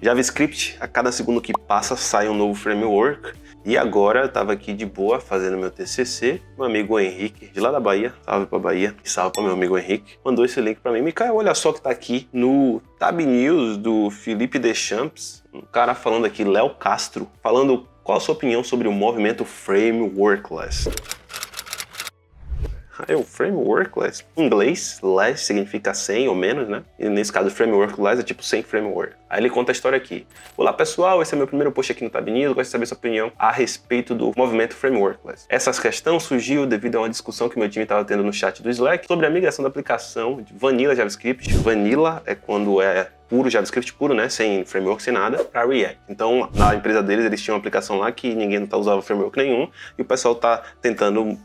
JavaScript, a cada segundo que passa sai um novo framework. E agora eu estava aqui de boa fazendo meu TCC. Meu amigo Henrique, de lá da Bahia, salve pra Bahia, salve para meu amigo Henrique, mandou esse link para mim. Mikael, olha só que tá aqui no Tab News do Felipe Deschamps, um cara falando aqui, Léo Castro, falando qual a sua opinião sobre o movimento Frameworkless. Aí o Frameworkless, em inglês, less significa sem ou menos, né? E nesse caso, Frameworkless é tipo sem framework. Aí ele conta a história aqui. Olá pessoal, esse é meu primeiro post aqui no Tab News, gosto de saber sua opinião a respeito do movimento Frameworkless. Essa questão surgiu devido a uma discussão que meu time estava tendo no chat do Slack sobre a migração da aplicação de Vanilla JavaScript. Vanilla é quando é puro JavaScript puro, né, sem framework, sem nada, para React. Então, na empresa deles, eles tinham uma aplicação lá que ninguém usava framework nenhum, e o pessoal tá tentando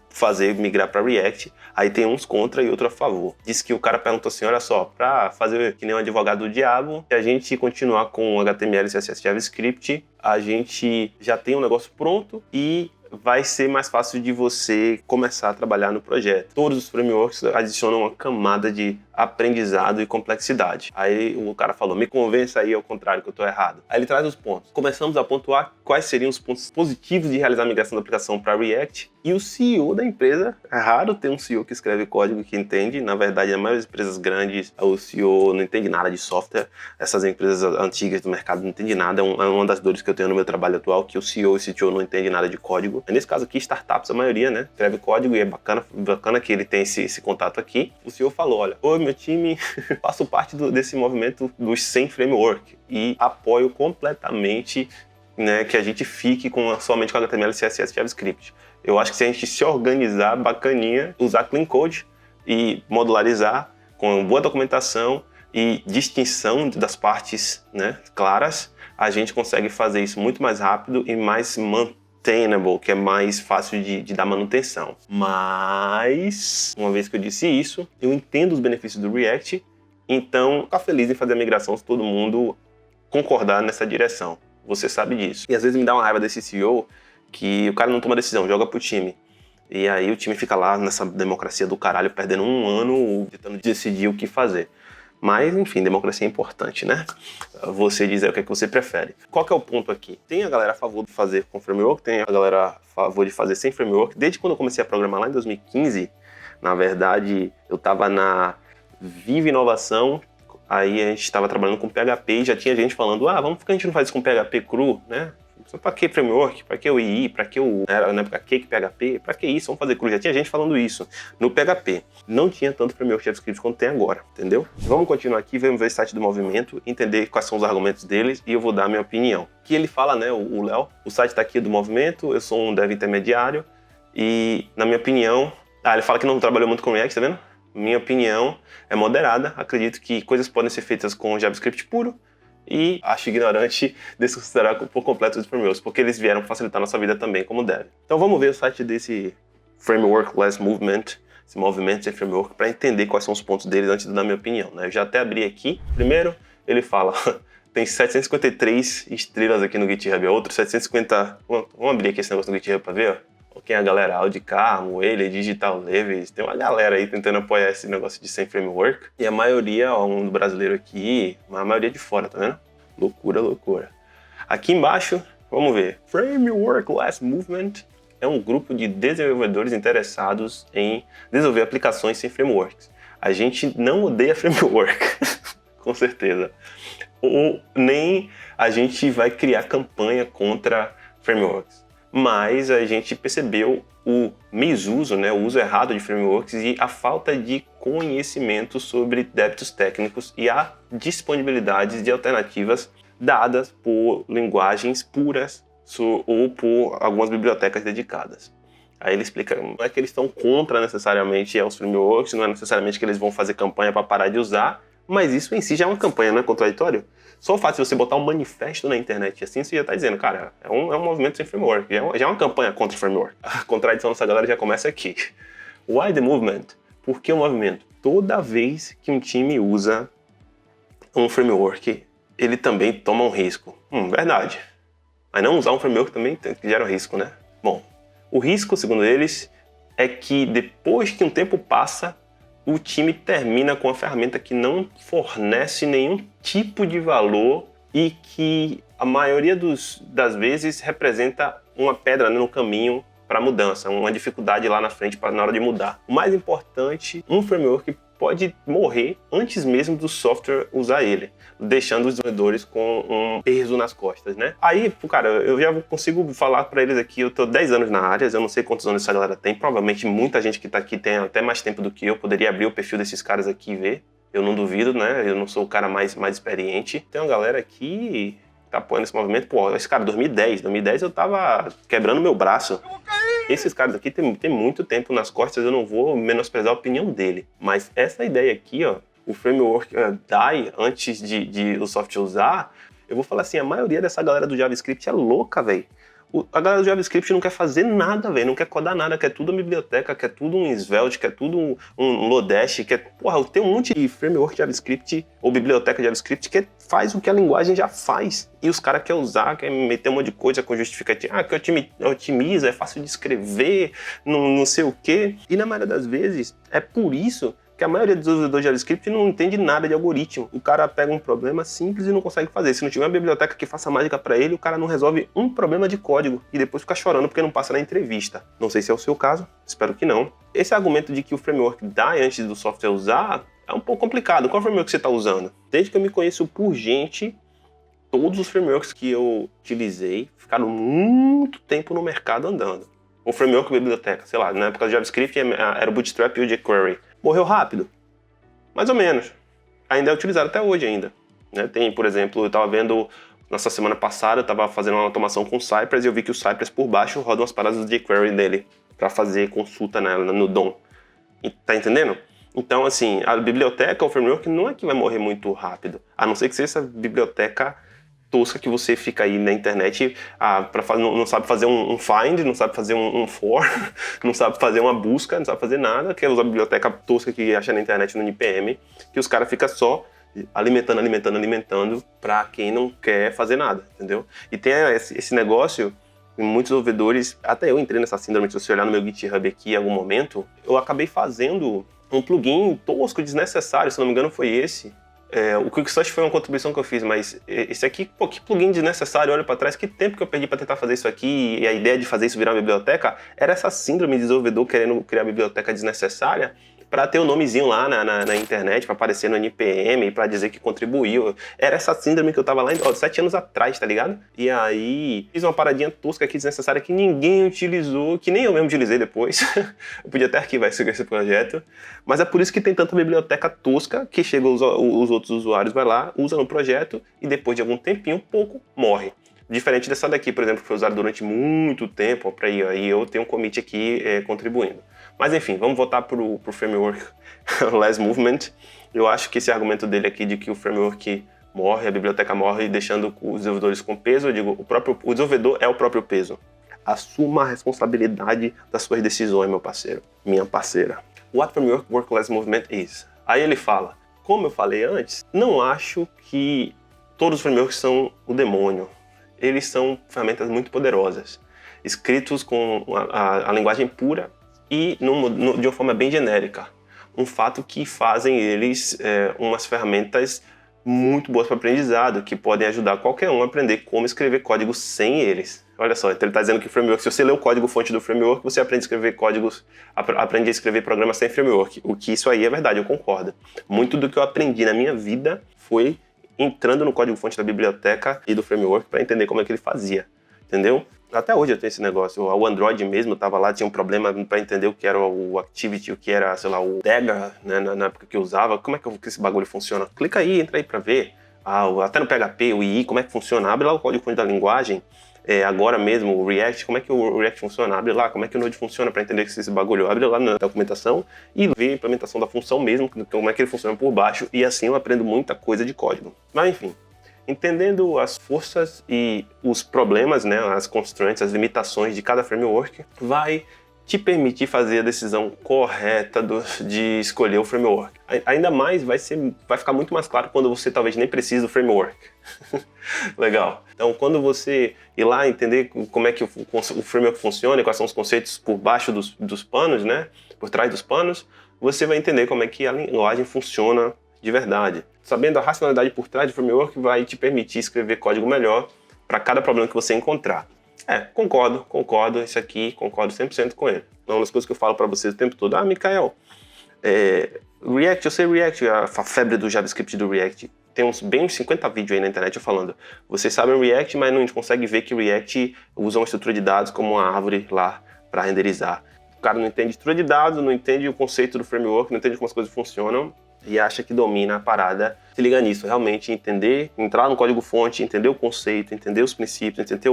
migrar para React. Aí tem uns contra e outro a favor. Diz que o cara perguntou assim, olha só, para fazer que nem um advogado do diabo, se a gente continuar com HTML, CSS, JavaScript, a gente já tem um negócio pronto e vai ser mais fácil de você começar a trabalhar no projeto. Todos os frameworks adicionam uma camada de aprendizado e complexidade. Aí o cara falou, me convença aí ao contrário que eu estou errado. Aí ele traz os pontos. Começamos a pontuar quais seriam os pontos positivos de realizar a migração da aplicação para React. E o CEO da empresa, é raro ter um CEO que escreve código que entende. Na verdade, na maioria das empresas grandes, o CEO não entende nada de software. Essas empresas antigas do mercado não entendem nada. É uma das dores que eu tenho no meu trabalho atual, que o CEO e o CTO não entendem nada de código. Nesse caso aqui, startups, a maioria, né, escreve código e é bacana que ele tem esse contato aqui. O CEO falou, olha, oi meu time, faço parte desse movimento dos 100 framework e apoio completamente, né, que a gente fique somente com HTML, CSS e JavaScript. Eu acho que se a gente se organizar bacaninha, usar Clean Code e modularizar com boa documentação e distinção das partes, né, claras, a gente consegue fazer isso muito mais rápido e mais maintainable, que é mais fácil de dar manutenção. Mas, uma vez que eu disse isso, eu entendo os benefícios do React, então ficar feliz em fazer a migração se todo mundo concordar nessa direção. Você sabe disso. E às vezes me dá uma raiva desse CEO que o cara não toma decisão, joga pro time. E aí o time fica lá nessa democracia do caralho, perdendo um ano tentando decidir o que fazer. Mas, enfim, democracia é importante, né? Você dizer o que é que você prefere. Qual que é o ponto aqui? Tem a galera a favor de fazer com framework, tem a galera a favor de fazer sem framework. Desde quando eu comecei a programar lá em 2015, na verdade, eu estava na Viva Inovação, aí a gente estava trabalhando com PHP e já tinha gente falando, vamos ficar, a gente não faz isso com PHP cru, né? Pra que framework? Pra que o II? Pra que o... Na época, PHP? Pra que isso? Vamos fazer cru. Já tinha gente falando isso no PHP. Não tinha tanto framework JavaScript quanto tem agora, entendeu? Vamos continuar aqui, vamos ver o site do movimento, entender quais são os argumentos deles e eu vou dar a minha opinião. Que ele fala, né, o Léo, o site tá aqui do movimento, eu sou um dev intermediário e, na minha opinião... ele fala que não trabalhou muito com React, tá vendo? Minha opinião é moderada. Acredito que coisas podem ser feitas com JavaScript puro, e acho ignorante desconsiderar por completo os frameworks, porque eles vieram facilitar nossa vida também como dev. Então vamos ver o site desse Frameworkless Movement, esse movimento de framework, para entender quais são os pontos deles antes de dar minha opinião, né? Eu já até abri aqui. Primeiro, ele fala, tem 753 estrelas aqui no GitHub, outro 750... Vamos abrir aqui esse negócio no GitHub para ver, ó. Quem é a galera? Audi Carmo, ele, Digital Levis, tem uma galera aí tentando apoiar esse negócio de sem framework. E a maioria, um brasileiro aqui, a maioria de fora, tá vendo? Loucura, loucura. Aqui embaixo, vamos ver. Frameworkless Movement é um grupo de desenvolvedores interessados em desenvolver aplicações sem frameworks. A gente não odeia framework, com certeza. Ou nem a gente vai criar campanha contra frameworks. Mas a gente percebeu o misuso, né, o uso errado de frameworks e a falta de conhecimento sobre débitos técnicos e a disponibilidade de alternativas dadas por linguagens puras ou por algumas bibliotecas dedicadas. Aí ele explica, não é que eles estão contra necessariamente os frameworks, não é necessariamente que eles vão fazer campanha para parar de usar, mas isso em si já é uma campanha, não é contraditório? Só o fato de você botar um manifesto na internet assim, você já está dizendo, cara, é um movimento sem framework, já é uma campanha contra o framework. A contradição dessa galera já começa aqui. Why the movement? Por que o movimento? Toda vez que um time usa um framework, ele também toma um risco. Verdade. Mas não usar um framework também gera um risco, né? Bom, o risco, segundo eles, é que depois que um tempo passa, o time termina com uma ferramenta que não fornece nenhum tipo de valor e que a maioria das vezes representa uma pedra no caminho para mudança, uma dificuldade lá na frente na hora de mudar. O mais importante, um framework pode morrer antes mesmo do software usar ele, deixando os desenvolvedores com um peso nas costas, né? Aí, cara, eu já consigo falar para eles aqui, eu tô 10 anos na área, eu não sei quantos anos essa galera tem, provavelmente muita gente que tá aqui tem até mais tempo do que eu, poderia abrir o perfil desses caras aqui e ver, eu não duvido, né? Eu não sou o cara mais experiente. Tem uma galera aqui que tá apoiando esse movimento, pô, esse cara, 2010 eu tava quebrando meu braço. Esses caras aqui tem muito tempo nas costas, eu não vou menosprezar a opinião dele. Mas essa ideia aqui, ó, o framework die antes de o software usar, eu vou falar assim, a maioria dessa galera do JavaScript é louca, velho. A galera do JavaScript não quer fazer nada, velho, não quer codar nada, quer tudo uma biblioteca, quer tudo um Svelte, quer tudo um Lodash, porra, tem um monte de framework JavaScript ou biblioteca JavaScript que faz o que a linguagem já faz. E os caras querem usar, querem meter um monte de coisa com justificativa, que otimiza, é fácil de escrever, não sei o quê. E na maioria das vezes, é por isso que a maioria dos desenvolvedores de JavaScript não entende nada de algoritmo. O cara pega um problema simples e não consegue fazer. Se não tiver uma biblioteca que faça mágica para ele, o cara não resolve um problema de código e depois fica chorando porque não passa na entrevista. Não sei se é o seu caso, espero que não. Esse argumento de que o framework die antes do software usar é um pouco complicado. Qual framework você está usando? Desde que eu me conheço por gente, todos os frameworks que eu utilizei ficaram muito tempo no mercado andando. Um framework biblioteca, sei lá, na época do JavaScript era o Bootstrap e o jQuery. Morreu rápido? Mais ou menos. Ainda é utilizado até hoje ainda. Né? Tem, por exemplo, eu estava vendo, nessa semana passada, eu estava fazendo uma automação com o Cypress e eu vi que o Cypress por baixo roda umas paradas do jQuery dele para fazer consulta no DOM. Tá entendendo? Então, assim, a biblioteca, o framework, não é que vai morrer muito rápido. A não ser que seja essa biblioteca tosca que você fica aí na internet, não sabe fazer um find, não sabe fazer um for, não sabe fazer uma busca, não sabe fazer nada, que é a biblioteca tosca que acha na internet no NPM, que os caras ficam só alimentando pra quem não quer fazer nada, entendeu? E tem esse negócio, muitos desenvolvedores, até eu entrei nessa síndrome, se você olhar no meu GitHub aqui em algum momento, eu acabei fazendo um plugin tosco, desnecessário, se não me engano foi esse. O QuickSearch foi uma contribuição que eu fiz, mas esse aqui, pô, que plugin desnecessário, olha pra trás, que tempo que eu perdi pra tentar fazer isso aqui, e a ideia de fazer isso virar uma biblioteca era essa síndrome de desenvolvedor querendo criar biblioteca desnecessária para ter o nomezinho lá na internet, para aparecer no NPM, para dizer que contribuiu. Era essa síndrome que eu tava lá 7 anos atrás, tá ligado? E aí fiz uma paradinha tosca aqui desnecessária que ninguém utilizou, que nem eu mesmo utilizei depois. Eu podia até arquivar esse projeto. Mas é por isso que tem tanta biblioteca tosca que chega os outros usuários, vai lá, usa no projeto e depois de algum tempinho, pouco, morre. Diferente dessa daqui, por exemplo, que foi usada durante muito tempo, aí eu tenho um commit aqui contribuindo. Mas enfim, vamos voltar pro framework Less Movement. Eu acho que esse argumento dele aqui de que o framework morre, a biblioteca morre, deixando os desenvolvedores com peso, eu digo, o desenvolvedor é o próprio peso. Assuma a responsabilidade das suas decisões, meu parceiro, minha parceira. What framework work less movement is? Aí ele fala, como eu falei antes, não acho que todos os frameworks são o demônio. Eles são ferramentas muito poderosas, escritos com a linguagem pura e de uma forma bem genérica. Um fato que fazem eles umas ferramentas muito boas para aprendizado, que podem ajudar qualquer um a aprender como escrever código sem eles. Olha só, então ele está dizendo que o framework, se você ler o código-fonte do framework, você aprende a escrever códigos, aprende a escrever programas sem framework. O que isso aí é verdade, eu concordo. Muito do que eu aprendi na minha vida foi entrando no código-fonte da biblioteca e do framework para entender como é que ele fazia, entendeu? Até hoje eu tenho esse negócio. O Android mesmo tava lá, tinha um problema para entender o que era o Activity, o que era, sei lá, o Dagger, né, na época que eu usava. Como é que esse bagulho funciona? Clica aí, entra aí para ver. Até no PHP, o II, como é que funciona? Abre lá o código-fonte da linguagem. Agora mesmo, o React, como é que o React funciona? Abre lá, como é que o Node funciona para entender esse bagulho? Abre lá na documentação e vê a implementação da função mesmo, como é que ele funciona por baixo, e assim eu aprendo muita coisa de código. Mas enfim, entendendo as forças e os problemas, né, as constraints, as limitações de cada framework, vai te permitir fazer a decisão correta de escolher o framework. Ainda mais vai ficar muito mais claro quando você talvez nem precise do framework. Legal. Então, quando você ir lá entender como é que o framework funciona, quais são os conceitos por baixo dos panos, né, por trás dos panos, você vai entender como é que a linguagem funciona de verdade. Sabendo a racionalidade por trás do framework vai te permitir escrever código melhor para cada problema que você encontrar. Concordo, isso aqui, concordo 100% com ele. Uma das coisas que eu falo para vocês o tempo todo, Mikael, React, eu sei React, a febre do JavaScript do React. Tem uns 50 vídeos aí na internet falando, vocês sabem React, mas não consegue ver que React usa uma estrutura de dados como uma árvore lá para renderizar. O cara não entende estrutura de dados, não entende o conceito do framework, não entende como as coisas funcionam e acha que domina a parada. Se liga nisso, realmente entender, entrar no código-fonte, entender o conceito, entender os princípios, entender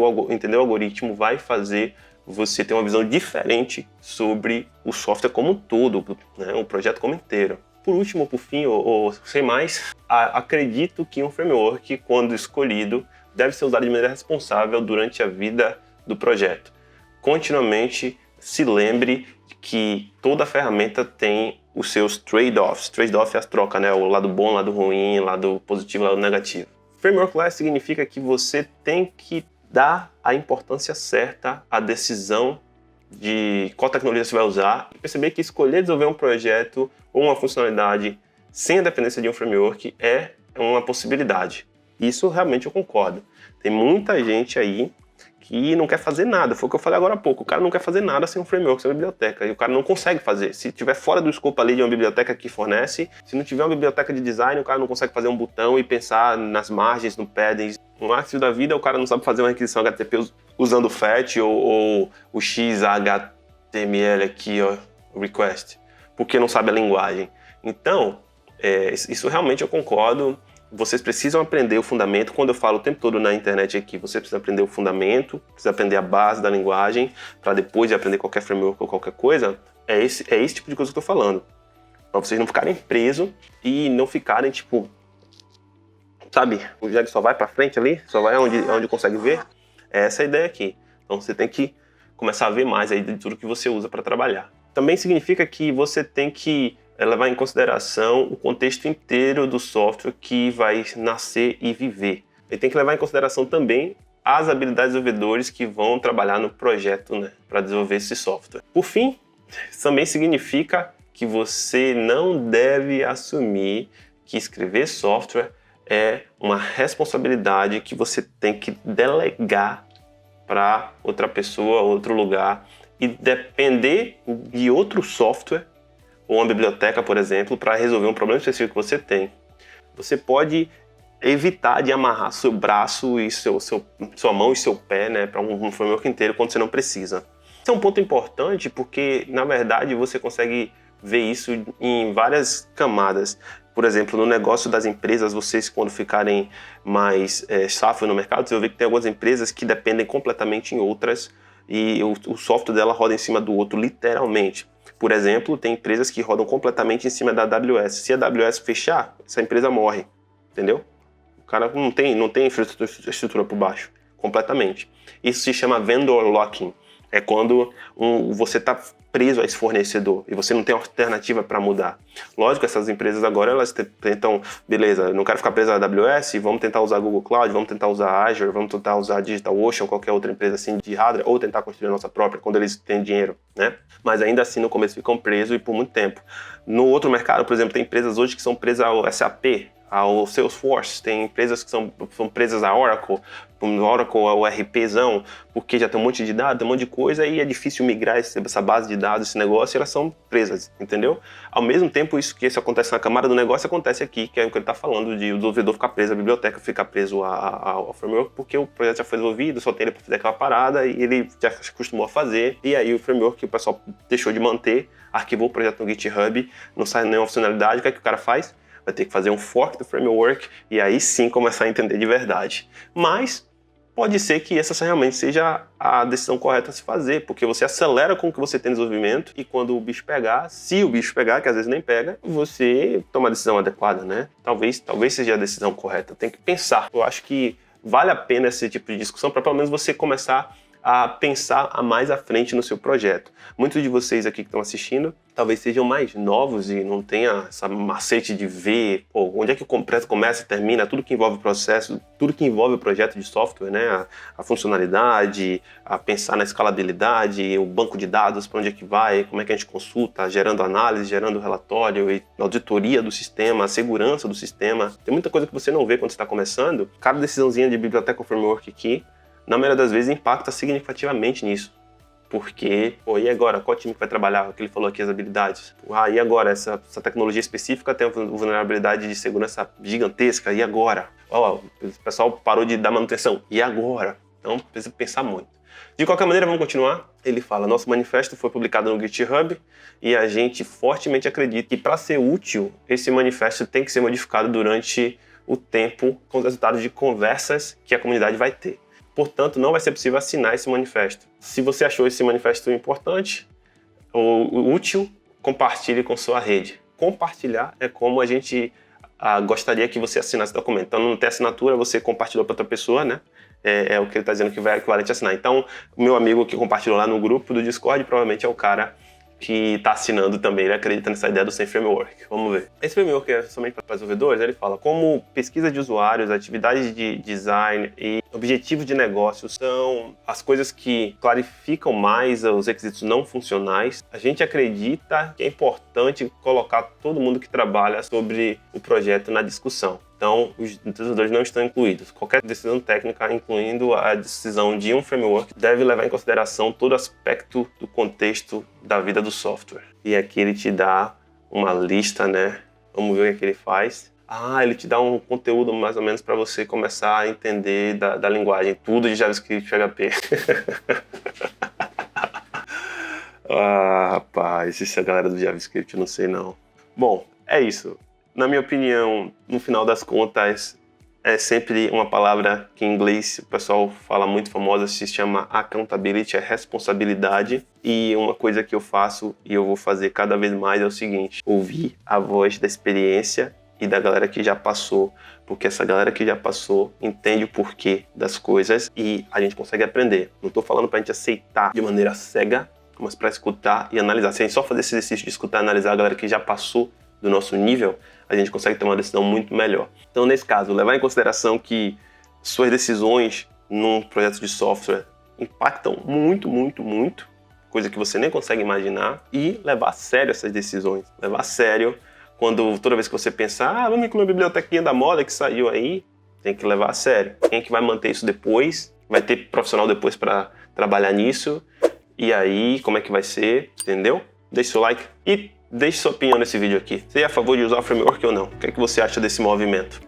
o algoritmo vai fazer você ter uma visão diferente sobre o software como um todo, né? O projeto como inteiro. Por último, por fim, ou sem mais, acredito que um framework, quando escolhido, deve ser usado de maneira responsável durante a vida do projeto. Continuamente se lembre que toda ferramenta tem os seus trade-offs. Trade-off é as trocas, né? O lado bom, o lado ruim, o lado positivo, o lado negativo. Frameworkless significa que você tem que dar a importância certa à decisão de qual tecnologia você vai usar e perceber que escolher desenvolver um projeto ou uma funcionalidade sem a dependência de um framework é uma possibilidade. Isso realmente eu concordo. Tem muita gente aí que não quer fazer nada. Foi o que eu falei agora há pouco. O cara não quer fazer nada sem um framework, sem uma biblioteca. E o cara não consegue fazer. Se tiver fora do escopo ali de uma biblioteca que fornece, se não tiver uma biblioteca de design, o cara não consegue fazer um botão e pensar nas margens, no padding. No Axis da vida, o cara não sabe fazer uma requisição HTTP usando o FET ou o XHTML aqui, ó, request, porque não sabe a linguagem. Então, isso realmente eu concordo. Vocês precisam aprender o fundamento. Quando eu falo o tempo todo na internet aqui, você precisa aprender o fundamento, precisa aprender a base da linguagem, para depois de aprender qualquer framework ou qualquer coisa. É esse tipo de coisa que eu estou falando. Para vocês não ficarem presos e não ficarem, tipo, sabe, o Jag só vai para frente ali, só vai onde consegue ver. É essa a ideia aqui. Então você tem que começar a ver mais aí de tudo que você usa para trabalhar. Também significa que você tem que levar em consideração o contexto inteiro do software que vai nascer e viver. E tem que levar em consideração também as habilidades dos desenvolvedores que vão trabalhar no projeto, né, para desenvolver esse software. Por fim, também significa que você não deve assumir que escrever software é uma responsabilidade que você tem que delegar para outra pessoa, outro lugar, e depender de outro software ou uma biblioteca, por exemplo, para resolver um problema específico que você tem. Você pode evitar de amarrar seu braço e sua mão e seu pé, né, para um framework inteiro quando você não precisa. Isso é um ponto importante porque, na verdade, você consegue ver isso em várias camadas. Por exemplo, no negócio das empresas, vocês quando ficarem mais safos no mercado, vocês vão ver que tem algumas empresas que dependem completamente em outras e o software dela roda em cima do outro, literalmente. Por exemplo, tem empresas que rodam completamente em cima da AWS. Se a AWS fechar, essa empresa morre, entendeu? O cara não tem infraestrutura por baixo, completamente. Isso se chama vendor locking. É quando você está preso a esse fornecedor e você não tem alternativa para mudar. Lógico, essas empresas agora elas tentam, beleza, eu não quero ficar preso à AWS, vamos tentar usar Google Cloud, vamos tentar usar Azure, vamos tentar usar DigitalOcean, qualquer outra empresa assim de hardware, ou tentar construir a nossa própria quando eles têm dinheiro, né? Mas ainda assim no começo ficam presos e por muito tempo. No outro mercado, por exemplo, tem empresas hoje que são presas ao SAP, ao Salesforce, tem empresas que são presas a Oracle, o Oracle é o RPzão, porque já tem um monte de dados, tem um monte de coisa e é difícil migrar essa base de dados, esse negócio, e elas são presas, entendeu? Ao mesmo tempo, isso acontece na camada do negócio, acontece aqui, que é o que ele está falando, de o desenvolvedor ficar preso à biblioteca, ficar preso ao framework, porque o projeto já foi desenvolvido, só tem ele para fazer aquela parada e ele já se acostumou a fazer, e aí o framework que o pessoal deixou de manter, arquivou o projeto no GitHub, não sai nenhuma funcionalidade, o que é que o cara faz? Vai ter que fazer um fork do framework e aí sim começar a entender de verdade. Mas pode ser que essa realmente seja a decisão correta a se fazer, porque você acelera com o que você tem em desenvolvimento e quando o bicho pegar, se o bicho pegar, que às vezes nem pega, você toma a decisão adequada, né? Talvez seja a decisão correta. Tem que pensar. Eu acho que vale a pena esse tipo de discussão para pelo menos você começar a pensar a mais à frente no seu projeto. Muitos de vocês aqui que estão assistindo talvez sejam mais novos e não tenham essa macete de ver onde é que o projeto começa e termina, tudo que envolve o processo, tudo que envolve o projeto de software, né? A funcionalidade, a pensar na escalabilidade, o banco de dados, para onde é que vai, como é que a gente consulta, gerando análise, gerando relatório, e auditoria do sistema, a segurança do sistema. Tem muita coisa que você não vê quando você está começando. Cada decisãozinha de biblioteca ou framework aqui, na maioria das vezes, impacta significativamente nisso. Porque, e agora? Qual time que vai trabalhar? O que ele falou aqui, as habilidades. E agora? Essa tecnologia específica tem uma vulnerabilidade de segurança gigantesca. E agora? O pessoal parou de dar manutenção. E agora? Então, precisa pensar muito. De qualquer maneira, vamos continuar. Ele fala, nosso manifesto foi publicado no GitHub e a gente fortemente acredita que, para ser útil, esse manifesto tem que ser modificado durante o tempo com os resultados de conversas que a comunidade vai ter. Portanto, não vai ser possível assinar esse manifesto. Se você achou esse manifesto importante ou útil, compartilhe com sua rede. Compartilhar é como a gente gostaria que você assinasse o documento. Então, não tem assinatura, você compartilhou para outra pessoa, né? É o que ele está dizendo que vai equivalente a assinar. Então, o meu amigo que compartilhou lá no grupo do Discord provavelmente é o cara que está assinando também, ele acredita nessa ideia do Sem Framework. Vamos ver. Esse framework é somente para desenvolvedores, ele fala como pesquisa de usuários, atividades de design e objetivos de negócio são as coisas que clarificam mais os requisitos não funcionais. A gente acredita que é importante colocar todo mundo que trabalha sobre o projeto na discussão. Então, os desenvolvedores não estão incluídos. Qualquer decisão técnica, incluindo a decisão de um framework, deve levar em consideração todo aspecto do contexto da vida do software. E aqui ele te dá uma lista, né? Vamos ver o que ele faz. Ele te dá um conteúdo mais ou menos para você começar a entender da linguagem, tudo de JavaScript e PHP. Rapaz, isso é a galera do JavaScript, eu não sei não. Bom, é isso. Na minha opinião, no final das contas, é sempre uma palavra que em inglês o pessoal fala muito famosa, se chama accountability, é responsabilidade. E uma coisa que eu faço e eu vou fazer cada vez mais é o seguinte, ouvir a voz da experiência e da galera que já passou, porque essa galera que já passou entende o porquê das coisas e a gente consegue aprender. Não estou falando para a gente aceitar de maneira cega, mas para escutar e analisar. Se a gente só fazer esse exercício de escutar e analisar a galera que já passou do nosso nível, a gente consegue ter uma decisão muito melhor. Então, nesse caso, levar em consideração que suas decisões num projeto de software impactam muito, muito, muito, coisa que você nem consegue imaginar, e levar a sério essas decisões. Levar a sério quando toda vez que você pensar, vamos incluir uma bibliotequinha da moda que saiu aí, tem que levar a sério. Quem é que vai manter isso depois? Vai ter profissional depois para trabalhar nisso? E aí, como é que vai ser? Entendeu? Deixe seu like e deixe sua opinião nesse vídeo aqui. Você é a favor de usar o framework ou não? O que é que você acha desse movimento?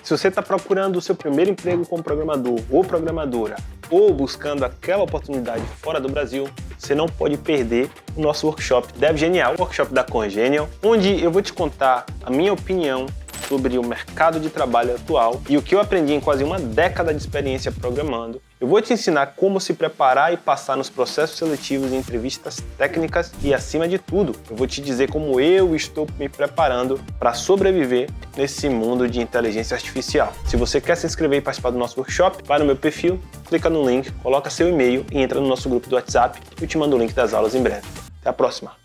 Se você está procurando o seu primeiro emprego como programador ou programadora, ou buscando aquela oportunidade fora do Brasil, você não pode perder o nosso workshop Dev Genial, o workshop da Congenial, onde eu vou te contar a minha opinião sobre o mercado de trabalho atual e o que eu aprendi em quase uma década de experiência programando. Eu vou te ensinar como se preparar e passar nos processos seletivos e entrevistas técnicas e, acima de tudo, eu vou te dizer como eu estou me preparando para sobreviver nesse mundo de inteligência artificial. Se você quer se inscrever e participar do nosso workshop, vai no meu perfil, clica no link, coloca seu e-mail e entra no nosso grupo do WhatsApp e eu te mando o link das aulas em breve. Até a próxima!